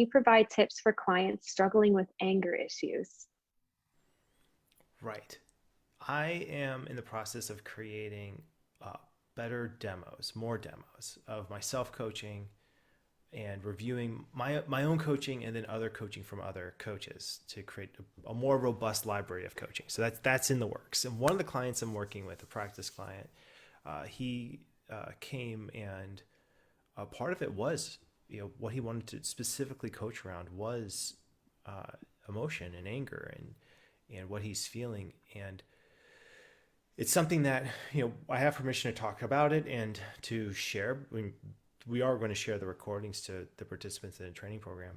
you provide tips for clients struggling with anger issues? Right. I am in the process of creating better demos, more demos of my self coaching and reviewing my own coaching and then other coaching from other coaches to create a more robust library of coaching. So that's in the works. And one of the clients I'm working with, a practice client, he came and part of it was what he wanted to specifically coach around was uh, emotion and anger and what he's feeling. And it's something that I have permission to talk about it and to share. We are going to share the recordings to the participants in the training program.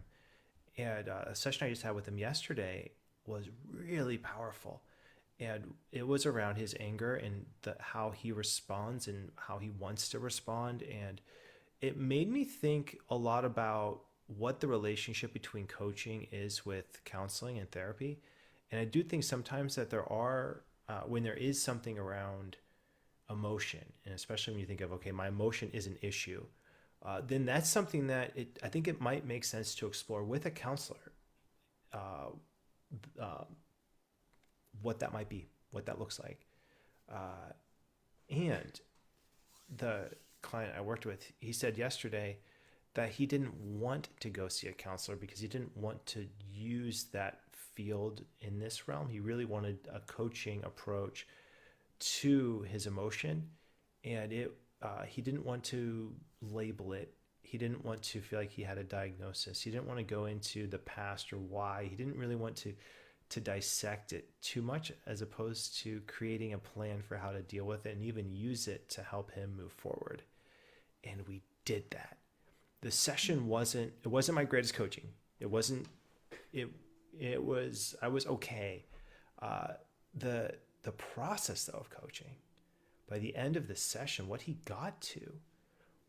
And a session I just had with him yesterday was really powerful, and it was around his anger and how he responds and how he wants to respond. And it made me think a lot about what the relationship between coaching is with counseling and therapy. And I do think sometimes that there are, when there is something around emotion, and especially when you think of, okay, my emotion is an issue, then that's something that I think it might make sense to explore with a counselor, uh, uh, what that might be, what that looks like. Uh, and the client I worked with, he said yesterday that he didn't want to go see a counselor because he didn't want to use that field in this realm. He really wanted a coaching approach to his emotion, and he didn't want to label it. He didn't want to feel like he had a diagnosis. He didn't want to go into the past or why. He didn't really want to dissect it too much, as opposed to creating a plan for how to deal with it and even use it to help him move forward. And we did that. The session wasn't my greatest coaching. It wasn't it it was I was okay. Uh, the process though of coaching, by the end of the session, what he got to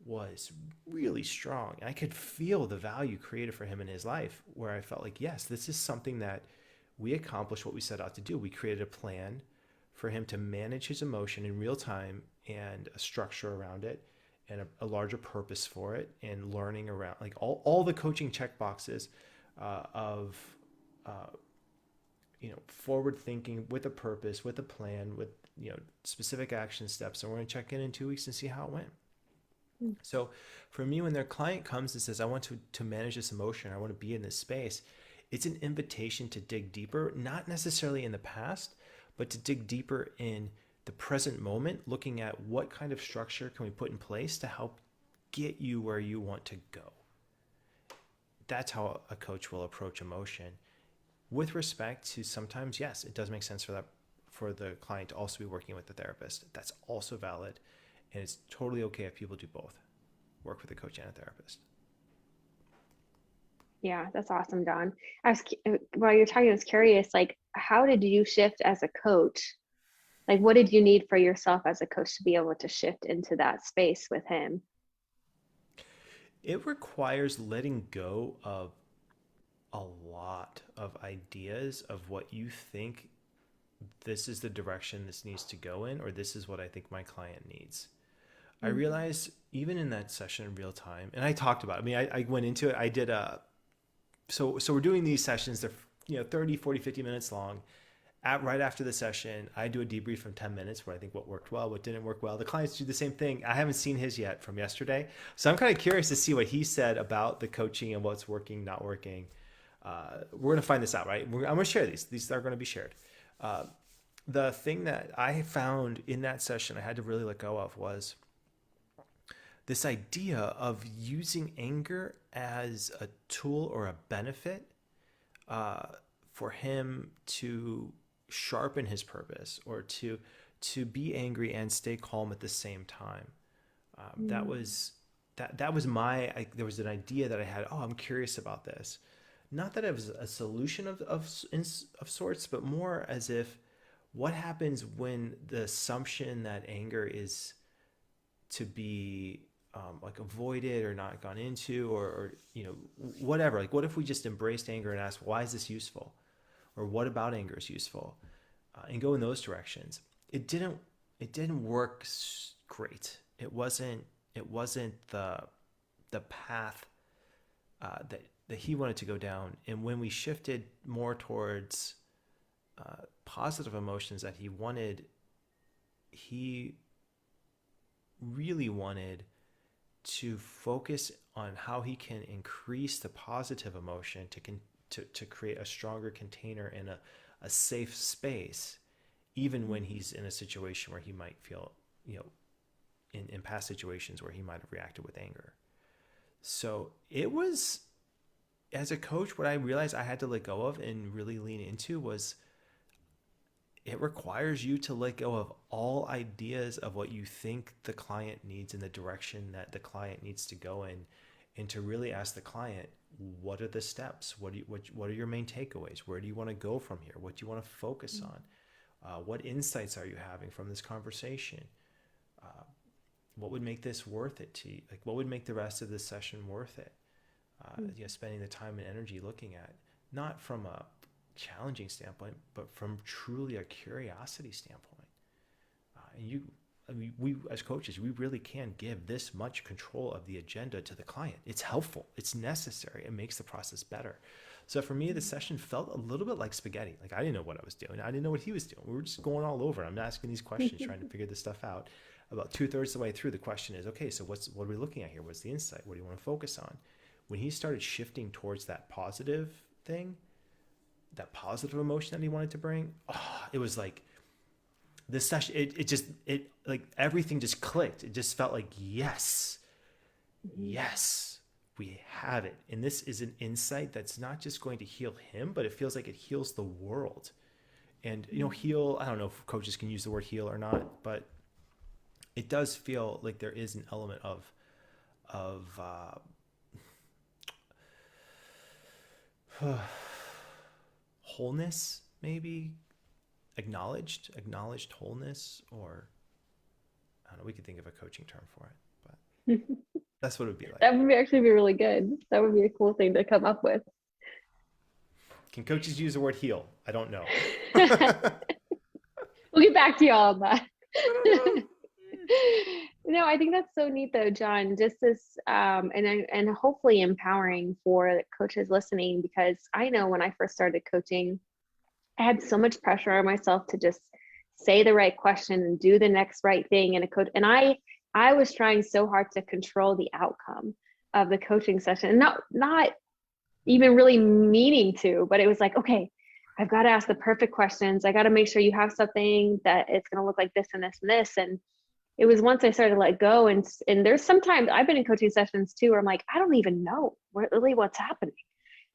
was really strong. I could feel the value created for him in his life, where I felt like, yes, this is something that we accomplished what we set out to do. We created a plan for him to manage his emotion in real time and a structure around it and a larger purpose for it, and learning around like all the coaching check boxes of uh, forward thinking with a purpose, with a plan, with specific action steps. And we're going to check in 2 weeks and see how it went. Mm. So for me, when their client comes and says, I want to manage this emotion, I want to be in this space, it's an invitation to dig deeper, not necessarily in the past, but to dig deeper in the present moment, looking at what kind of structure can we put in place to help get you where you want to go. That's how a coach will approach emotion. With respect to, sometimes, yes, it does make sense for the client to also be working with the therapist. That's also valid. And it's totally okay if people do both, work with a coach and a therapist. Yeah, that's awesome, Don. While you're talking, I was curious, like, how did you shift as a coach? Like, what did you need for yourself as a coach to be able to shift into that space with him? It requires letting go of a lot of ideas of what you think this is the direction this needs to go in, or this is what I think my client needs. I Mm. realized even in that session in real time, and I talked about it. I mean, I went into it. I did so we're doing these sessions. They're 30, 40, 50 minutes long. Right after the session, I do a debrief from 10 minutes where I think what worked well, what didn't work well. The clients do the same thing. I haven't seen his yet from yesterday. So I'm kind of curious to see what he said about the coaching and what's working, not working. We're going to find this out, right? I'm going to share these. These are going to be shared. Uh, the thing that I found in that session I had to really let go of was this idea of using anger as a tool or a benefit uh, for him to sharpen his purpose, or to be angry and stay calm at the same time. That Mm. was that was there was an idea that I had. Oh, I'm curious about this. Not that it was a solution of sorts, but more as if, what happens when the assumption that anger is to be like avoided or not gone into, or whatever. Like, what if we just embraced anger and asked, why is this useful, or what about anger is useful, and go in those directions. It didn't work great. It wasn't the path that he wanted to go down. And when we shifted more towards positive emotions that he really wanted to focus on how he can increase the positive emotion to create a stronger container and a safe space, even when he's in a situation where he might feel, in past situations where he might have reacted with anger. So it was, as a coach, what I realized I had to let go of and really lean into was, it requires you to let go of all ideas of what you think the client needs and the direction that the client needs to go in, and to really ask the client, what are the steps? What are your main takeaways? Where do you want to go from here? What do you want to focus on? What insights are you having from this conversation? What would make this worth it to you? Like, what would make the rest of this session worth it? Spending the time and energy looking at, not from a challenging standpoint, but from truly a curiosity standpoint. We as coaches, we really can give this much control of the agenda to the client. It's helpful. It's necessary. It makes the process better. So for me, the session felt a little bit like spaghetti. Like, I didn't know what I was doing. I didn't know what he was doing. We were just going all over. I'm asking these questions, trying to figure this stuff out. About 2/3 of the way through, the question is, okay, so what are we looking at here? What's the insight? What do you want to focus on? When he started shifting towards that positive thing, that positive emotion that he wanted to bring, it was like this session, it like everything just clicked. It just felt like, yes, we have it. And this is an insight that's not just going to heal him, but it feels like it heals the world. And, heal, I don't know if coaches can use the word heal or not, but it does feel like there is an element of wholeness, maybe acknowledged wholeness, or I don't know, we could think of a coaching term for it, but that's what it would be like. That would actually be really good. That would be a cool thing to come up with. Can coaches use the word heal? I don't know. We'll get back to you all on that. No, I think that's so neat though, John, just this and hopefully empowering for coaches listening, because I know when I first started coaching, I had so much pressure on myself to just say the right question and do the next right thing in a coach. And I was trying so hard to control the outcome of the coaching session, not even really meaning to, but it was like, okay, I've got to ask the perfect questions. I got to make sure you have something that it's going to look like this and this and this. And it was once I started to let go, and there's sometimes I've been in coaching sessions too, where I'm like, I don't even know really what's happening.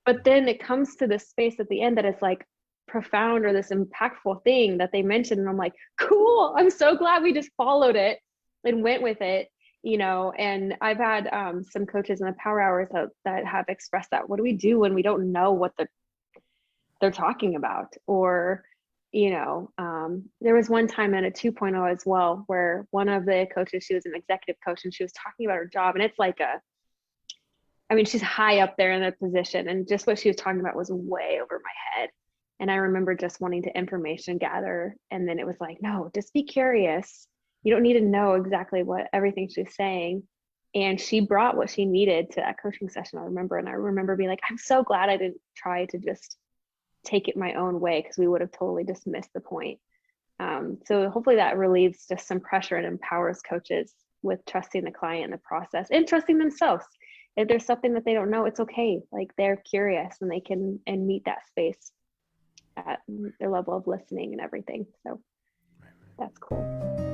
But then it comes to this space at the end that is like profound, or this impactful thing that they mentioned. And I'm like, cool, I'm so glad we just followed it and went with it, and I've had some coaches in the power hours that have expressed that. What do we do when we don't know what they're talking about? Or, there was one time at a 2.0 as well, where one of the coaches, she was an executive coach, and she was talking about her job. And it's like she's high up there in the position, and just what she was talking about was way over my head. And I remember just wanting to information gather. And then it was like, no, just be curious. You don't need to know exactly what everything she's saying. And she brought what she needed to that coaching session, I remember. And I remember being like, I'm so glad I didn't try to just take it my own way, because we would have totally just missed the point. So hopefully that relieves just some pressure and empowers coaches with trusting the client in the process and trusting themselves. If there's something that they don't know, it's okay. Like, they're curious and they can meet that space at their level of listening and everything. So that's cool.